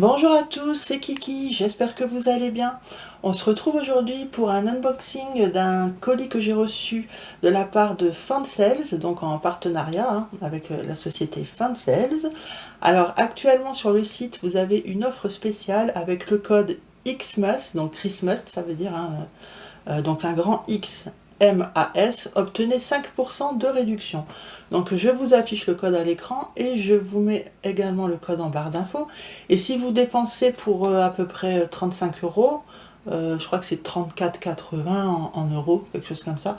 Bonjour à tous, c'est Kiki, j'espère que vous allez bien. On se retrouve aujourd'hui pour un unboxing d'un colis que j'ai reçu de la part de Fansales, donc en partenariat avec la société Fansales. Alors actuellement sur le site, vous avez une offre spéciale avec le code XMUS, donc Christmas, ça veut dire donc un grand X. MAS, obtenez 5% de réduction. Donc je vous affiche le code à l'écran et je vous mets également le code en barre d'infos. Et si vous dépensez pour à peu près 35 euros, je crois que c'est 34,80 en euros, quelque chose comme ça,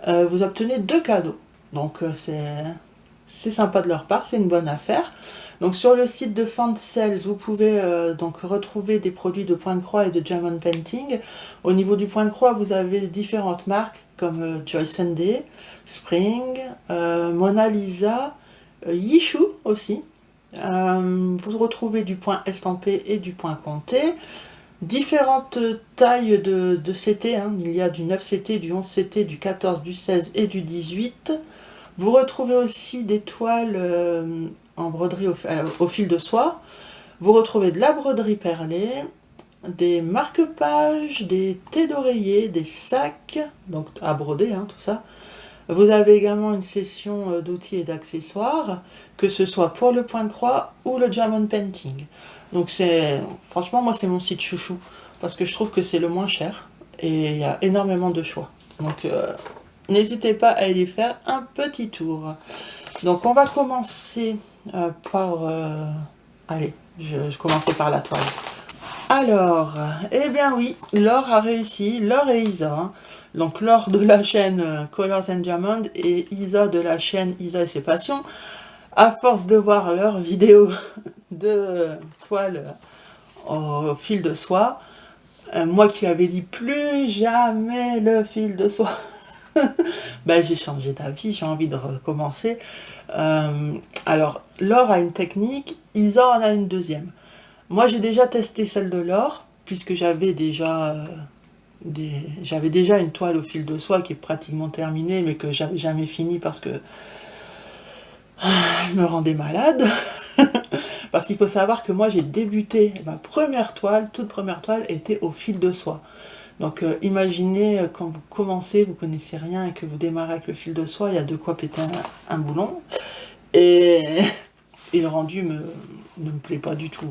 vous obtenez 2 cadeaux. Donc c'est sympa de leur part, c'est une bonne affaire. Donc sur le site de Fansales, vous pouvez donc retrouver des produits de point de croix et de diamond painting. Au niveau du point de croix, vous avez différentes marques comme Joy Sunday, Spring, Mona Lisa, Yishu aussi. Vous retrouvez du point estampé et du point compté. Différentes tailles de CT, il y a du 9 CT, du 11 CT, du 14, du 16 et du 18. Vous retrouvez aussi des toiles en broderie au fil de soie. Vous retrouvez de la broderie perlée, des marque-pages, des thés d'oreiller, des sacs, donc à broder, tout ça. Vous avez également une session d'outils et d'accessoires, que ce soit pour le point de croix ou le diamond painting. Donc franchement, moi c'est mon site chouchou, parce que je trouve que c'est le moins cher, et il y a énormément de choix. Donc n'hésitez pas à aller faire un petit tour. Donc on va commencer par... allez, je commençais par la toile. Alors, eh bien oui, Laure a réussi, Laure et Isa. Donc Laure de la chaîne Colors and Diamond et Isa de la chaîne Isa et ses passions. À force de voir leurs vidéos de toile au fil de soie, moi qui avais dit plus jamais le fil de soie, ben, j'ai changé d'avis, j'ai envie de recommencer. Alors, Laure a une technique, Isa en a une deuxième. Moi, j'ai déjà testé celle de Laure, puisque j'avais déjà une toile au fil de soie qui est pratiquement terminée, mais que j'avais jamais fini parce que elle me rendait malade. Parce qu'il faut savoir que moi, j'ai débuté, ma première toile, toute première toile, était au fil de soie. Donc imaginez quand vous commencez, vous connaissez rien et que vous démarrez avec le fil de soie, il y a de quoi péter un boulon. Et le rendu ne me plaît pas du tout.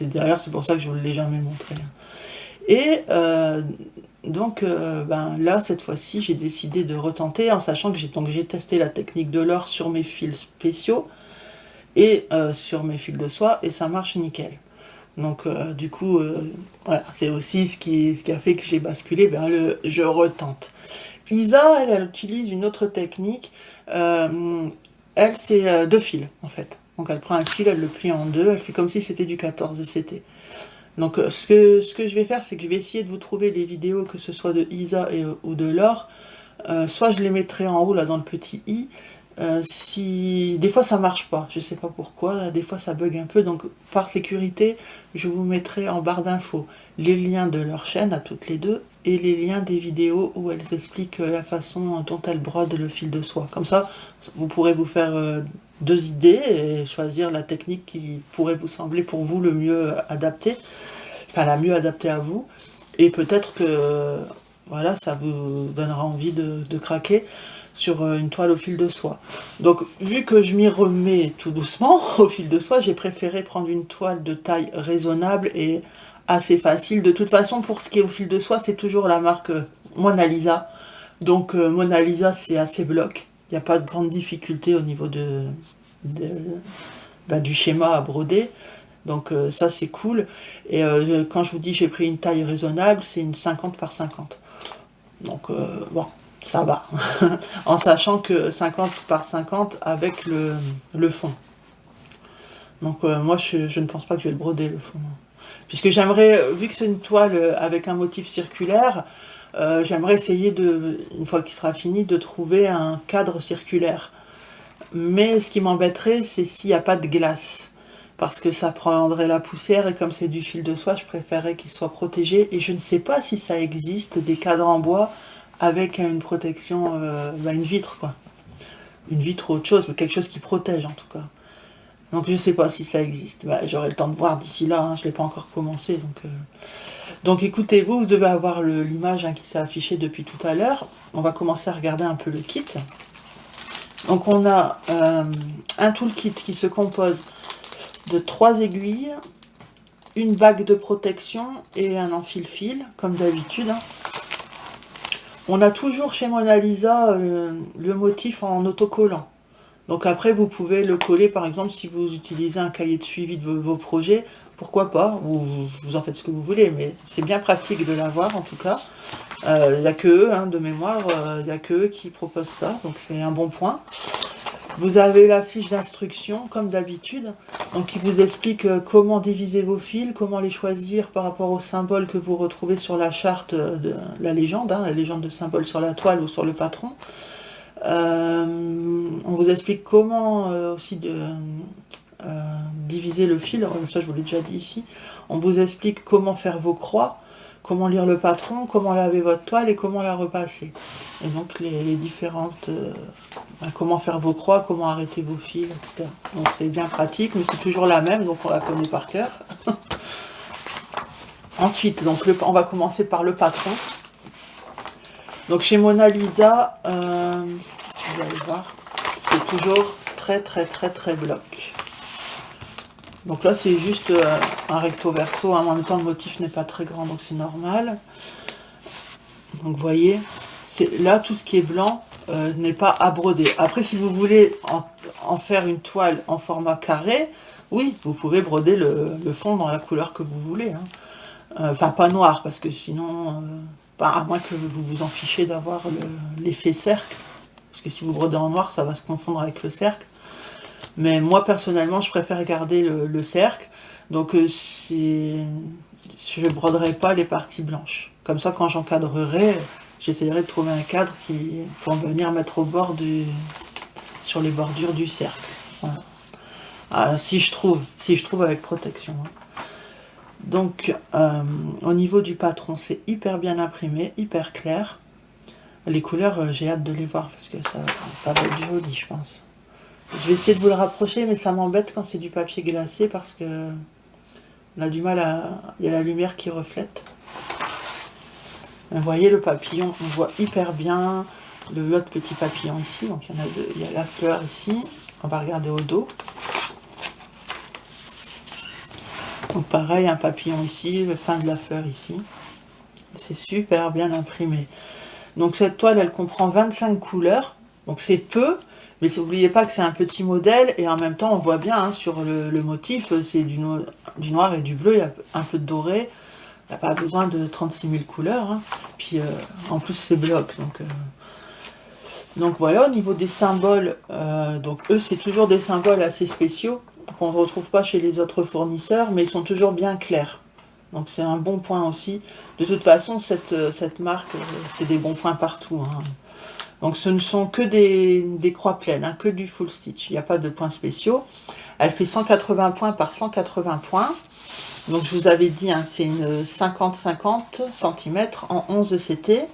D'ailleurs, c'est pour ça que je ne vous l'ai jamais montré. Et donc là, cette fois-ci, j'ai décidé de retenter en sachant que j'ai testé la technique de l'or sur mes fils spéciaux et sur mes fils de soie et ça marche nickel. Donc du coup, voilà, c'est aussi ce qui a fait que j'ai basculé vers le je retente. Isa, elle utilise une autre technique. Elle, c'est 2 fils en fait. Donc elle prend un fil, elle le plie en 2, elle fait comme si c'était du 14 CT. Donc ce que je vais faire, c'est que je vais essayer de vous trouver des vidéos, que ce soit de Isa ou de Laure. Soit je les mettrai en haut là dans le petit i. Si des fois ça marche pas, je sais pas pourquoi, des fois ça bug un peu, donc par sécurité je vous mettrai en barre d'infos les liens de leur chaîne à toutes les deux et les liens des vidéos où elles expliquent la façon dont elles brodent le fil de soie. Comme ça vous pourrez vous faire 2 idées et choisir la technique qui pourrait vous sembler pour vous le mieux adapté, enfin la mieux adaptée à vous, et peut-être que voilà, ça vous donnera envie de craquer sur une toile au fil de soie. Donc vu que je m'y remets tout doucement au fil de soie, j'ai préféré prendre une toile de taille raisonnable et assez facile. De toute façon, pour ce qui est au fil de soie, c'est toujours la marque Mona Lisa. Donc Mona Lisa, c'est assez bloc. Il n'y a pas de grande difficulté au niveau du schéma à broder. Donc ça c'est cool. Et quand je vous dis j'ai pris une taille raisonnable, c'est une 50 par 50. Donc bon, ça va. En sachant que 50 par 50 avec le fond. Donc moi je ne pense pas que je vais le broder le fond. Puisque j'aimerais, vu que c'est une toile avec un motif circulaire, j'aimerais essayer, une fois qu'il sera fini, de trouver un cadre circulaire. Mais ce qui m'embêterait, c'est s'il n'y a pas de glace. Parce que ça prendrait la poussière et comme c'est du fil de soie, je préférerais qu'il soit protégé. Et je ne sais pas si ça existe des cadres en bois avec une protection, une vitre quoi. Une vitre ou autre chose, mais quelque chose qui protège en tout cas. Donc je sais pas si ça existe. Bah, j'aurai le temps de voir d'ici là, hein, je l'ai pas encore commencé. Donc écoutez, vous devez avoir l'image, hein, qui s'est affichée depuis tout à l'heure. On va commencer à regarder un peu le kit. Donc on a un toolkit qui se compose de 3 aiguilles, une bague de protection et un enfile-fil, comme d'habitude, hein. On a toujours chez Mona Lisa le motif en autocollant. Donc après, vous pouvez le coller, par exemple, si vous utilisez un cahier de suivi de vos projets, pourquoi pas, ou vous en faites ce que vous voulez, mais c'est bien pratique de l'avoir en tout cas. Il n'y a que eux, hein, de mémoire, il n'y a que eux qui proposent ça, donc c'est un bon point. Vous avez la fiche d'instruction, comme d'habitude, donc qui vous explique comment diviser vos fils, comment les choisir par rapport aux symboles que vous retrouvez sur la charte de la légende, hein, la légende de symboles sur la toile ou sur le patron. On vous explique comment aussi diviser le fil, ça je vous l'ai déjà dit ici. On vous explique comment faire vos croix, comment lire le patron, comment laver votre toile et comment la repasser. Et donc les différentes... comment faire vos croix, comment arrêter vos fils, etc. Donc c'est bien pratique, mais c'est toujours la même, donc on la connaît par cœur. Ensuite, donc on va commencer par le patron. Donc chez Mona Lisa, vous allez voir, c'est toujours très bloc. Donc là c'est juste un recto verso, hein. En même temps le motif n'est pas très grand, donc c'est normal. Donc vous voyez, là tout ce qui est blanc n'est pas à broder. Après si vous voulez en faire une toile en format carré, oui, vous pouvez broder le fond dans la couleur que vous voulez, hein. Enfin pas noir, parce que sinon, à moins que vous vous en fichez d'avoir l'effet cercle, parce que si vous brodez en noir, ça va se confondre avec le cercle. Mais moi, personnellement, je préfère garder le cercle. Donc, je ne broderai pas les parties blanches. Comme ça, quand j'encadrerai, j'essaierai de trouver un cadre pour venir mettre au bord sur les bordures du cercle. Voilà. Si je trouve avec protection, hein. Donc, au niveau du patron, c'est hyper bien imprimé, hyper clair. Les couleurs, j'ai hâte de les voir parce que ça va être joli, je pense. Je vais essayer de vous le rapprocher, mais ça m'embête quand c'est du papier glacé parce que on a du mal il y a la lumière qui reflète. Vous voyez le papillon, on voit hyper bien l'autre petit papillon ici. Donc il y en a deux. Il y a la fleur ici. On va regarder au dos. Donc pareil, un papillon ici, le fin de la fleur ici. C'est super bien imprimé. Donc cette toile, elle comprend 25 couleurs. Donc c'est peu. Mais n'oubliez pas que c'est un petit modèle et en même temps on voit bien, hein, sur le motif, c'est du noir et du bleu, il y a un peu de doré, il n'y a pas besoin de 36 000 couleurs, hein. Puis en plus c'est bloc, donc voilà. Au niveau des symboles, donc eux c'est toujours des symboles assez spéciaux qu'on ne retrouve pas chez les autres fournisseurs, mais ils sont toujours bien clairs. Donc c'est un bon point aussi. De toute façon cette marque, c'est des bons points partout, hein. Donc ce ne sont que des croix pleines, hein, que du full stitch. Il n'y a pas de points spéciaux. Elle fait 180 points par 180 points. Donc je vous avais dit, hein, c'est une 50-50 cm en 11 CT.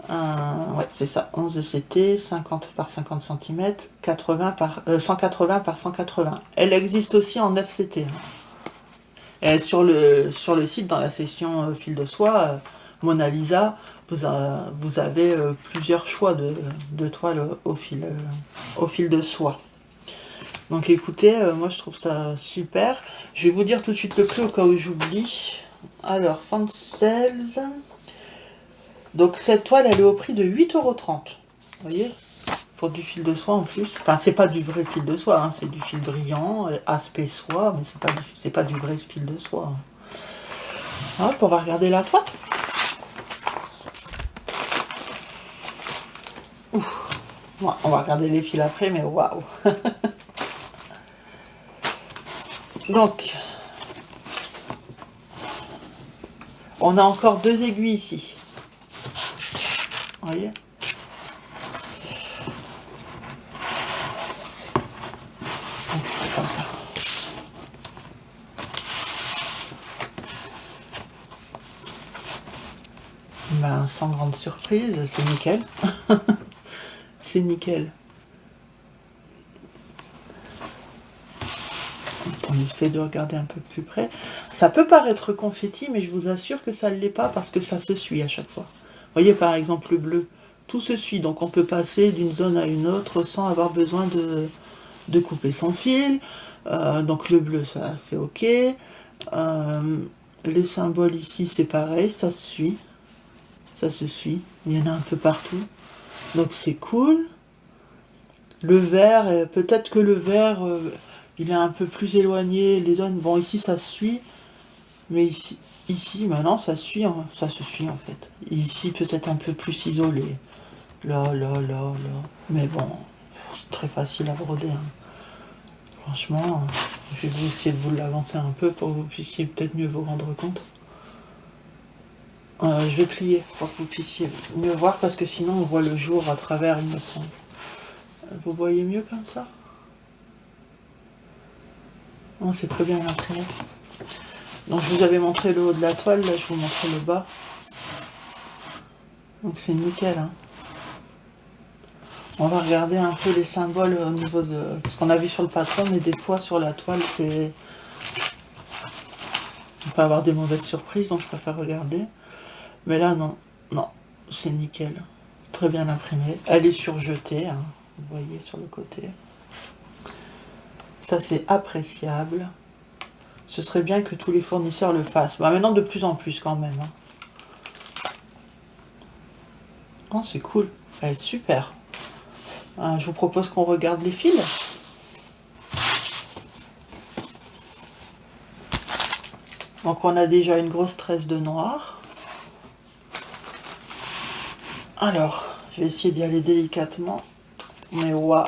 Ouais, c'est ça, 11 CT, 50 par 50 cm, 180 par 180. Elle existe aussi en 9 CT. Et sur le site, dans la section fil de soie, Mona Lisa, vous avez plusieurs choix de toiles au fil de soie. Donc écoutez, moi je trouve ça super. Je vais vous dire tout de suite le prix au cas où j'oublie. Alors, Fancels. Donc cette toile, elle est au prix de 8,30 €. Vous voyez, pour du fil de soie en plus. Enfin, c'est pas du vrai fil de soie, hein, c'est du fil brillant, aspect soie, mais c'est pas du vrai fil de soie. Hop, on va regarder la toile. Ouais, on va regarder les fils après, mais waouh. Donc, on a encore 2 aiguilles ici. Vous voyez? Donc, comme ça. Ben, sans grande surprise, c'est nickel. C'est nickel. On essaie de regarder un peu plus près. Ça peut paraître confetti, mais je vous assure que ça ne l'est pas parce que ça se suit à chaque fois. Vous voyez par exemple le bleu, tout se suit, donc on peut passer d'une zone à une autre sans avoir besoin de couper son fil. Donc le bleu, ça c'est ok. Les symboles ici, c'est pareil, ça se suit. Ça se suit. Il y en a un peu partout. Donc c'est cool. Le vert, peut-être que le vert, il est un peu plus éloigné. Les zones, bon ici ça se suit. Mais ici maintenant ça suit, ça se suit en fait. Ici peut-être un peu plus isolé. Là. Mais bon, c'est très facile à broder. Hein. Franchement, je vais essayer de vous l'avancer un peu pour que vous puissiez peut-être mieux vous rendre compte. Je vais plier pour que vous puissiez mieux voir parce que sinon on voit le jour à travers, il me semble. Vous voyez mieux comme ça? Non, c'est très bien imprimé. Donc je vous avais montré le haut de la toile, là je vous montre le bas. Donc c'est nickel. Hein. On va regarder un peu les symboles au niveau de... Parce qu'on a vu sur le patron, mais des fois sur la toile, c'est... On peut avoir des mauvaises surprises, donc je préfère regarder. Mais là, non, c'est nickel. Très bien imprimé. Elle est surjetée, hein, vous voyez sur le côté. Ça, c'est appréciable. Ce serait bien que tous les fournisseurs le fassent. Bah, maintenant, de plus en plus quand même. Hein. Oh, c'est cool. Elle est super. Je vous propose qu'on regarde les fils. Donc, on a déjà une grosse tresse de noir. Alors, je vais essayer d'y aller délicatement. Mais waouh.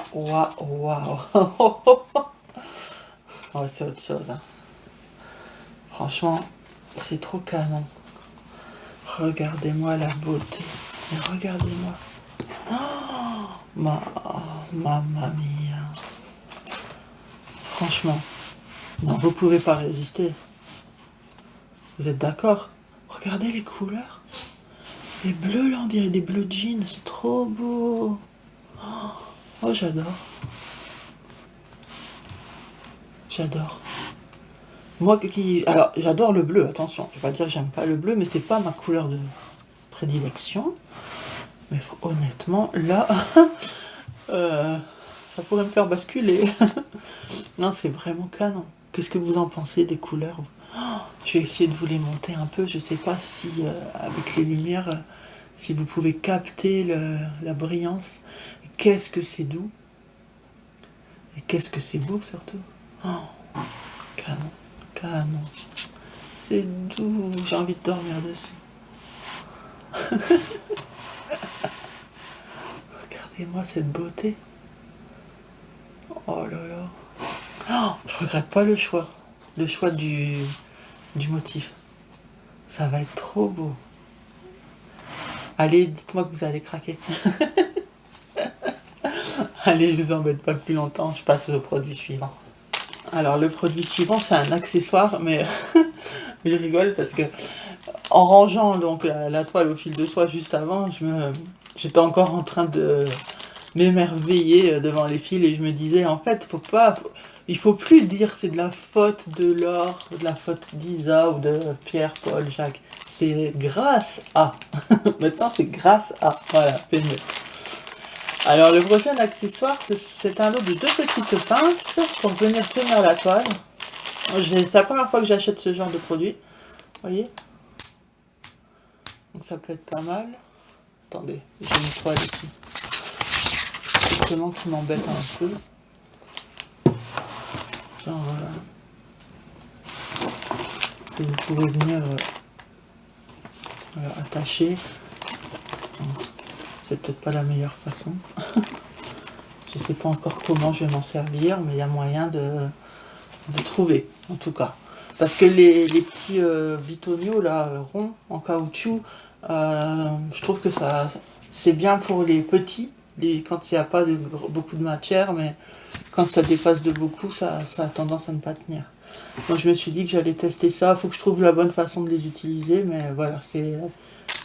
Oh, c'est autre chose. Hein. Franchement, c'est trop canon. Regardez-moi la beauté. Regardez-moi. Oh, mamma mia. Franchement, non, vous pouvez pas résister. Vous êtes d'accord? Regardez les couleurs. Les bleus là, on dirait des bleus jeans. C'est trop beau. Oh, j'adore. J'adore. Moi qui... Alors, j'adore le bleu, attention. Je vais pas dire que j'aime pas le bleu, mais c'est pas ma couleur de prédilection. Mais honnêtement, là... ça pourrait me faire basculer. Non, c'est vraiment canon. Qu'est-ce que vous en pensez des couleurs? Je vais essayer de vous les monter un peu. Je sais pas si, avec les lumières, si vous pouvez capter la brillance. Qu'est-ce que c'est doux. Et qu'est-ce que c'est beau, surtout. Oh, canon. C'est doux. J'ai envie de dormir dessus. Regardez-moi cette beauté. Oh là là. Oh, je regrette pas le choix. Le choix du motif. Ça va être trop beau. Allez, dites-moi que vous allez craquer. Allez, je vous embête pas plus longtemps. Je passe au produit suivant. Alors, le produit suivant, c'est un accessoire, mais je rigole parce que en rangeant donc la toile au fil de soie juste avant, j'étais encore en train de m'émerveiller devant les fils et je me disais en fait il faut plus dire c'est de la faute de Laure, de la faute d'Isa ou de Pierre, Paul, Jacques. C'est grâce à. Maintenant c'est grâce à. Voilà, c'est mieux. Alors le prochain accessoire, c'est un lot de 2 petites pinces pour venir tenir la toile. C'est la première fois que j'achète ce genre de produit. Vous voyez? Donc ça peut être pas mal. Attendez, j'ai une toile ici. Justement qui m'embête un peu. Genre, que vous pouvez venir attacher. C'est peut-être pas la meilleure façon. Je sais pas encore comment je vais m'en servir, mais il y a moyen de trouver, en tout cas. Parce que les petits bitonio là, ronds, en caoutchouc, je trouve que c'est bien pour les petits, quand il n'y a pas beaucoup de matière, mais quand ça dépasse de beaucoup, ça a tendance à ne pas tenir. Donc je me suis dit que j'allais tester ça, il faut que je trouve la bonne façon de les utiliser, mais voilà,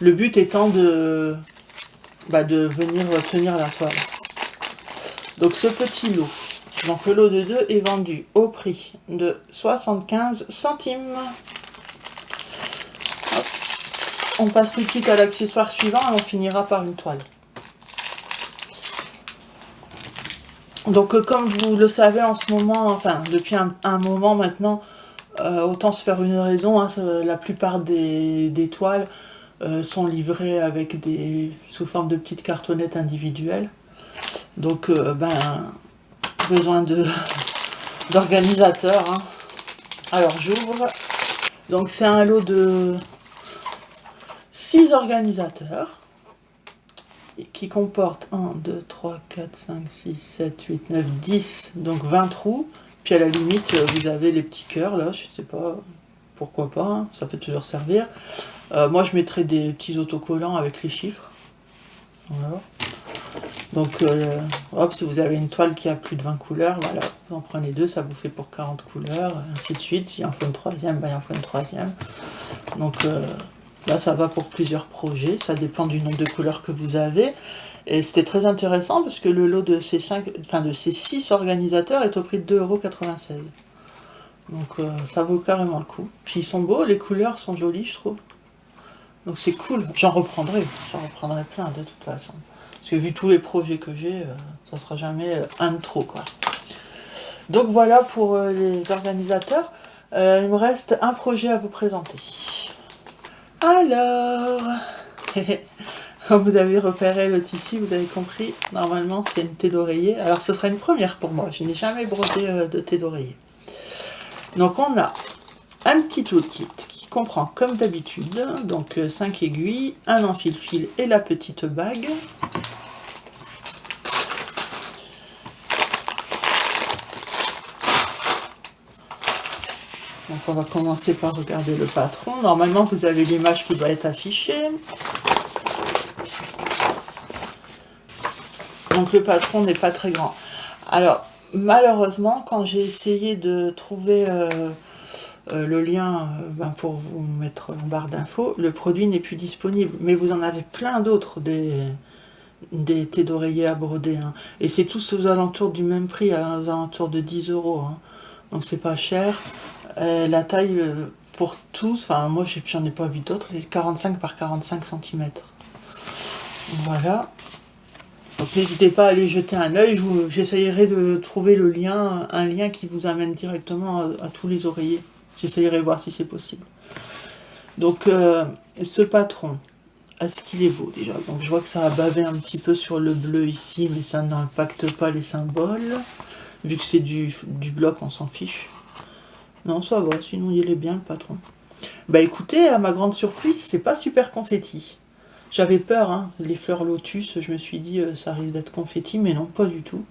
le but étant de venir tenir la toile. Donc ce petit lot, Donc le lot de 2 est vendu au prix de 75 centimes. Hop. On passe tout de suite à l'accessoire suivant et on finira par une toile. Donc comme vous le savez en ce moment, enfin depuis un moment maintenant, autant se faire une raison, hein, la plupart des toiles sont livrées avec sous forme de petites cartonnettes individuelles. Donc besoin d'organisateur. Hein. Alors j'ouvre. Donc c'est un lot de 6 organisateurs. Qui comporte 1, 2, 3, 4, 5, 6, 7, 8, 9, 10, donc 20 trous. Puis à la limite, vous avez les petits cœurs, là, je sais pas, pourquoi pas, hein, ça peut toujours servir. Moi, je mettrais des petits autocollants avec les chiffres. Voilà. Donc, hop, si vous avez une toile qui a plus de 20 couleurs, voilà, vous en prenez 2, ça vous fait pour 40 couleurs, ainsi de suite. Il en faut une troisième, il en faut une troisième. Donc, là, ça va pour plusieurs projets, ça dépend du nombre de couleurs que vous avez. Et c'était très intéressant parce que le lot de ces 6 organisateurs est au prix de 2,96 €. Donc ça vaut carrément le coup. Puis ils sont beaux, les couleurs sont jolies, je trouve. Donc c'est cool, j'en reprendrai plein de toute façon. Parce que vu tous les projets que j'ai, ça sera jamais un de trop, quoi. Donc voilà pour les organisateurs. Il me reste un projet à vous présenter. Alors, quand vous avez repéré le tissu, vous avez compris, normalement c'est une thé d'oreiller. Alors ce sera une première pour moi, je n'ai jamais brodé de thé d'oreiller. Donc on a un petit toolkit qui comprend comme d'habitude, donc 5 aiguilles, un enfile-fil et la petite bague. Donc on va commencer par regarder le patron. Normalement vous avez l'image qui doit être affichée. Donc le patron n'est pas très grand. Alors malheureusement quand j'ai essayé de trouver le lien pour vous mettre en barre d'infos, le produit n'est plus disponible. Mais vous en avez plein d'autres des thés d'oreiller à broder. Hein. Et c'est tous aux alentours du même prix, aux alentours de 10 €. Hein. Donc c'est pas cher. La taille pour tous, enfin moi j'en ai pas vu d'autres, c'est 45 par 45 cm. Voilà. Donc n'hésitez pas à aller jeter un œil, j'essayerai de trouver le lien, un lien qui vous amène directement à tous les oreillers. J'essayerai de voir si c'est possible. Donc ce patron, est-ce qu'il est beau déjà? Donc je vois que ça a bavé un petit peu sur le bleu ici, mais ça n'impacte pas les symboles. Vu que c'est du bloc, on s'en fiche. Non, ça va, sinon il est bien le patron. Bah écoutez, à ma grande surprise, c'est pas super confetti. J'avais peur, hein, les fleurs lotus, je me suis dit ça risque d'être confetti, mais non, pas du tout.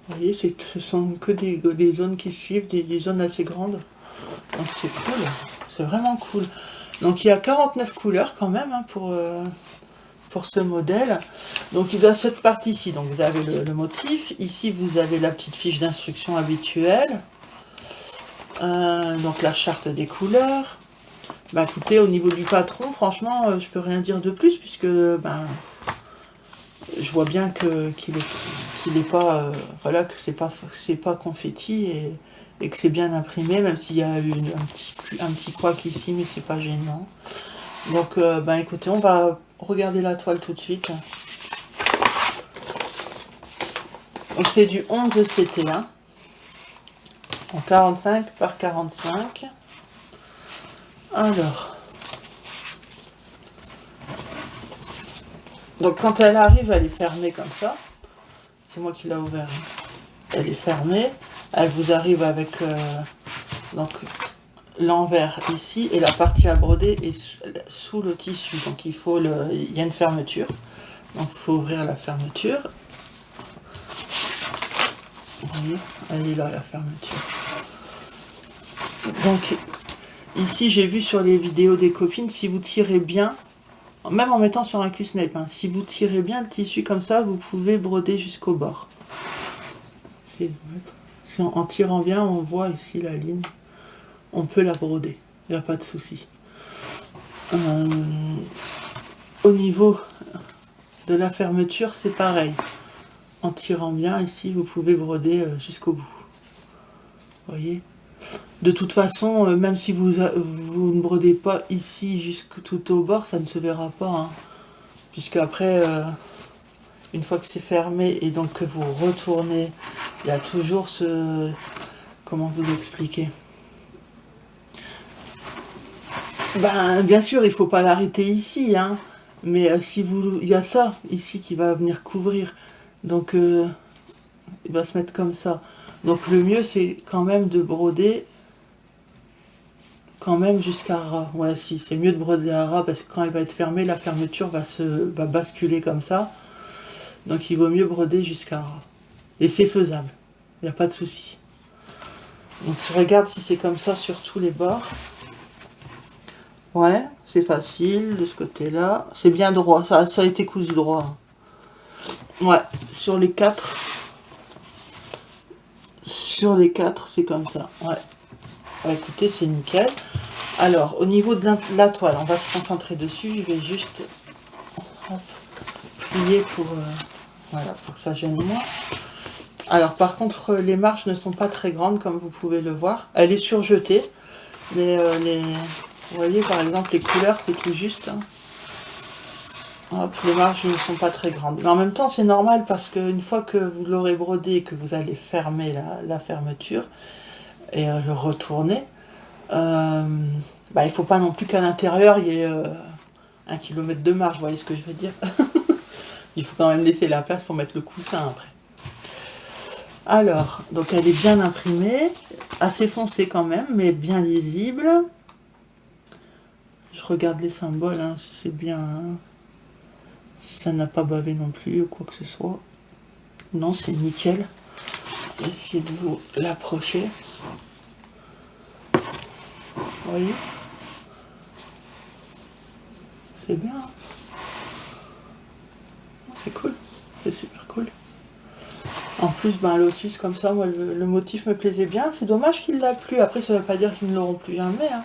Vous voyez, ce sont que des zones qui suivent, des zones assez grandes. Donc c'est cool, c'est vraiment cool. Donc il y a 49 couleurs quand même hein, pour ce modèle. Donc il y a cette partie ici, donc vous avez le motif, ici vous avez la petite fiche d'instruction habituelle, donc la charte des couleurs. Bah écoutez, au niveau du patron, franchement, je peux rien dire de plus, puisque ben, je vois bien qu'il est pas, voilà, que c'est pas confetti et que c'est bien imprimé, même s'il y a un petit couac ici, mais c'est pas gênant. Donc ben écoutez, on va regarder la toile tout de suite. Donc c'est du 11 CT1 en 45 par 45. Alors, donc quand elle arrive, elle est fermée comme ça. C'est moi qui l'ai ouvert. Elle est fermée. Elle vous arrive avec donc l'envers ici et la partie à broder est sous le tissu. Donc il y a une fermeture. Donc il faut ouvrir la fermeture. Vous voyez, elle est là la fermeture. Donc ici j'ai vu sur les vidéos des copines, si vous tirez bien, même en mettant sur un Q-snap, hein, si vous tirez bien le tissu comme ça, vous pouvez broder jusqu'au bord. Si en tirant bien, on voit ici la ligne, on peut la broder, il n'y a pas de souci. Au niveau de la fermeture, c'est pareil. En tirant bien, ici, vous pouvez broder jusqu'au bout. Vous voyez? De toute façon, même si vous ne brodez pas ici jusque tout au bord, ça ne se verra pas. Hein, puisque après, une fois que c'est fermé et donc que vous retournez, il y a toujours ce... Comment vous expliquer? Ben, bien sûr, il ne faut pas l'arrêter ici, hein, mais si vous, il y a ça ici qui va venir couvrir, donc il va se mettre comme ça. Donc le mieux, c'est quand même de broder quand même jusqu'à ras. Ouais, si, c'est mieux de broder à ras parce que quand elle va être fermée, la fermeture va basculer comme ça. Donc il vaut mieux broder jusqu'à ras. Et c'est faisable, il n'y a pas de souci. Donc je regarde si c'est comme ça sur tous les bords. Ouais, c'est facile de ce côté-là. C'est bien droit, ça a été cousu droit. Ouais, sur les quatre. Sur les quatre, c'est comme ça. Ouais. Bah, écoutez, c'est nickel. Alors, au niveau de la toile, on va se concentrer dessus. Je vais juste plier pour, voilà, pour que ça gêne moins. Alors, par contre, les marges ne sont pas très grandes, comme vous pouvez le voir. Elle est surjetée, mais vous voyez, par exemple, les couleurs, c'est tout juste. Hein. Hop, les marges ne sont pas très grandes. Mais en même temps, c'est normal parce qu'une fois que vous l'aurez brodé et que vous allez fermer la fermeture et le retourner, bah, il ne faut pas non plus qu'à l'intérieur, il y ait 1 kilomètre de marge, vous voyez ce que je veux dire. Il faut quand même laisser la place pour mettre le coussin après. Alors, donc elle est bien imprimée, assez foncée quand même, mais bien lisible. Je regarde les symboles, hein, si c'est bien... Hein. Si ça n'a pas bavé non plus ou quoi que ce soit. Non, c'est nickel. Essayez de vous l'approcher. Vous voyez? C'est bien. Hein, c'est cool. C'est super cool. En plus, ben, Lotus, comme ça, moi, le motif me plaisait bien. C'est dommage qu'il l'a plu. Après, ça ne veut pas dire qu'ils ne l'auront plus jamais. Hein.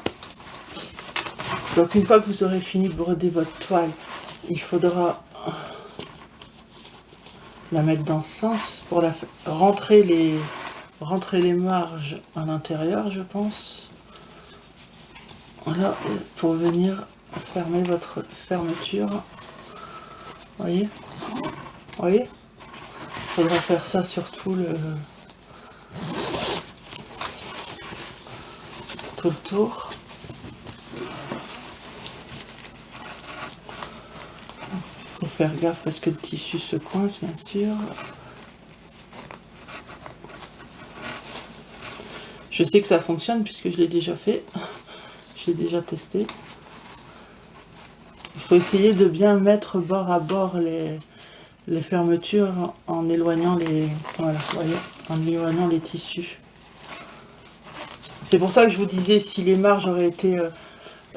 Donc, une fois que vous aurez fini de broder votre toile, il faudra la mettre dans ce sens pour rentrer les marges à l'intérieur, je pense. Voilà, pour venir fermer votre fermeture. Voyez? Voyez? Il faudra faire ça sur tout le tour. Faut faire gaffe parce que le tissu se coince, bien sûr. Je sais que ça fonctionne puisque je l'ai déjà fait. J'ai déjà testé. Il faut essayer de bien mettre bord à bord les fermetures en éloignant voilà, voyez, en éloignant les tissus. C'est pour ça que je vous disais, si les marges auraient été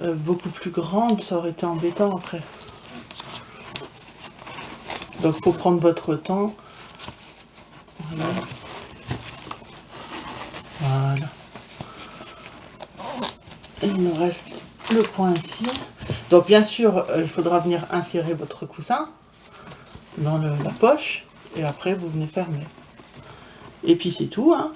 beaucoup plus grandes, ça aurait été embêtant après. Donc il faut prendre votre temps. Voilà. Voilà. Et il nous reste le coin ici. Donc bien sûr, il faudra venir insérer votre coussin dans la poche. Et après, vous venez fermer. Et puis c'est tout, hein.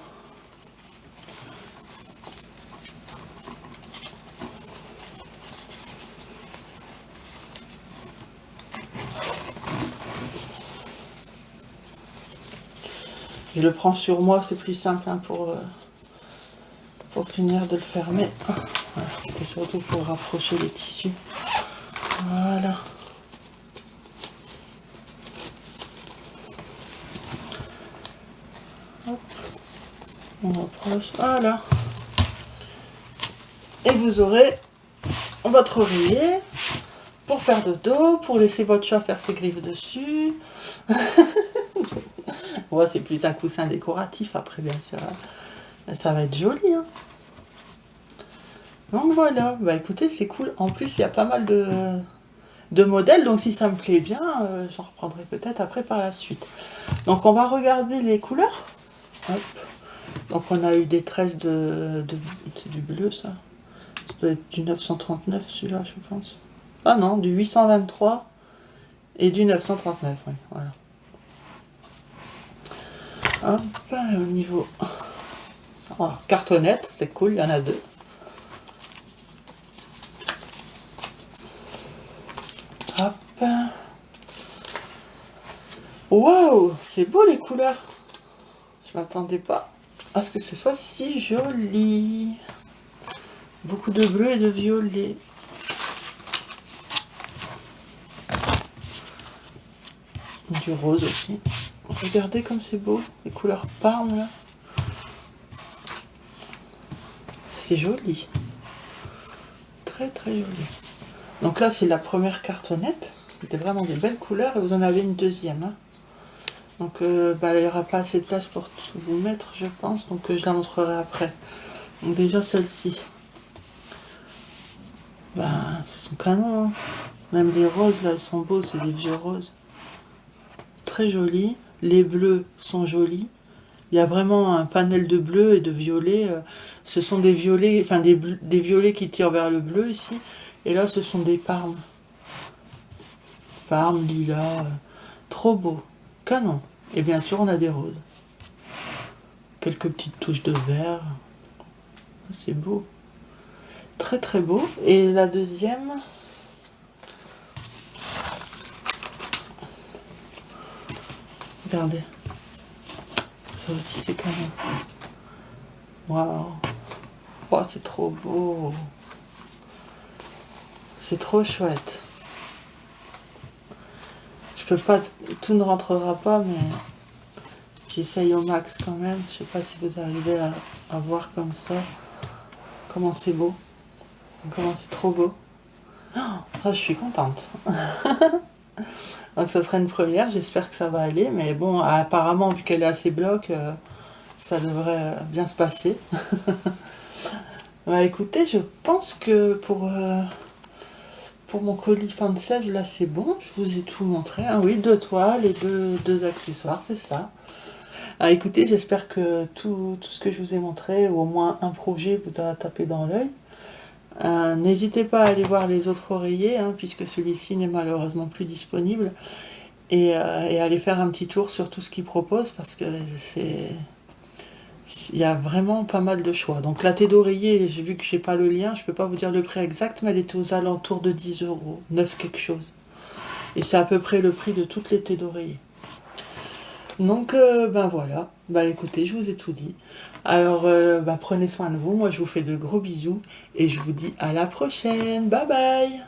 Je le prends sur moi, c'est plus simple hein, pour finir de le fermer. Voilà, c'était surtout pour rapprocher les tissus. Voilà. Hop. On rapproche. Voilà. Et vous aurez votre oreiller pour faire de dos, pour laisser votre chat faire ses griffes dessus. Ouais, c'est plus un coussin décoratif après, bien sûr. Ça va être joli. Hein. Donc voilà, bah écoutez, c'est cool. En plus, il y a pas mal de modèles, donc si ça me plaît bien, j'en reprendrai peut-être après par la suite. Donc on va regarder les couleurs. Hop. Donc on a eu des tresses c'est du bleu ça. Ça doit être du 939 celui-là, je pense. Ah non, du 823 Et du 939, oui, voilà. Hop, au niveau... Alors, cartonnette, c'est cool, il y en a 2. Hop. Waouh, c'est beau les couleurs. Je m'attendais pas à ce que ce soit si joli. Beaucoup de bleu et de violet. Du rose aussi. Regardez comme c'est beau, les couleurs parment là. C'est joli. Très très joli. Donc là c'est la première cartonnette. C'était vraiment des belles couleurs et vous en avez une deuxième. Hein. Donc il n'y aura pas assez de place pour tout vous mettre je pense. Donc je la montrerai après. Donc déjà celle-ci. C'est son canon. Hein. Même les roses là, elles sont beaux, c'est des vieux roses. Très jolis. Les bleus sont jolis. Il y a vraiment un panel de bleu et de violet. Ce sont des violets, enfin des violets qui tirent vers le bleu ici. Et là, ce sont des parmes. Parmes, lilas. Trop beau. Canon. Et bien sûr, on a des roses. Quelques petites touches de vert. C'est beau. Très très beau. Et la deuxième... Regardez. Ça aussi, c'est canon. Waouh. Oh, c'est trop beau. C'est trop chouette. Je peux pas... Tout ne rentrera pas, mais... J'essaye au max quand même. Je sais pas si vous arrivez à voir comme ça. Comment c'est beau. Comment c'est trop beau. Oh, je suis contente. Donc ça sera une première. J'espère que ça va aller. Mais bon, apparemment, vu qu'elle est assez bloc, ça devrait bien se passer. Bah, écoutez, je pense que pour mon colis fan 16, là, c'est bon. Je vous ai tout montré. Hein. Oui, 2 toiles et deux accessoires, c'est ça. Ah, écoutez, j'espère que tout ce que je vous ai montré, ou au moins un projet, vous aura tapé dans l'œil. N'hésitez pas à aller voir les autres oreillers, hein, puisque celui-ci n'est malheureusement plus disponible. Et aller faire un petit tour sur tout ce qu'ils proposent, parce que il y a vraiment pas mal de choix. Donc la tête d'oreiller, j'ai vu que j'ai pas le lien, je peux pas vous dire le prix exact, mais elle était aux alentours de 10 €, 9 quelque chose. Et c'est à peu près le prix de toutes les têtes d'oreiller. Donc, voilà. Écoutez, je vous ai tout dit. Alors, prenez soin de vous. Moi, je vous fais de gros bisous. Et je vous dis à la prochaine. Bye bye!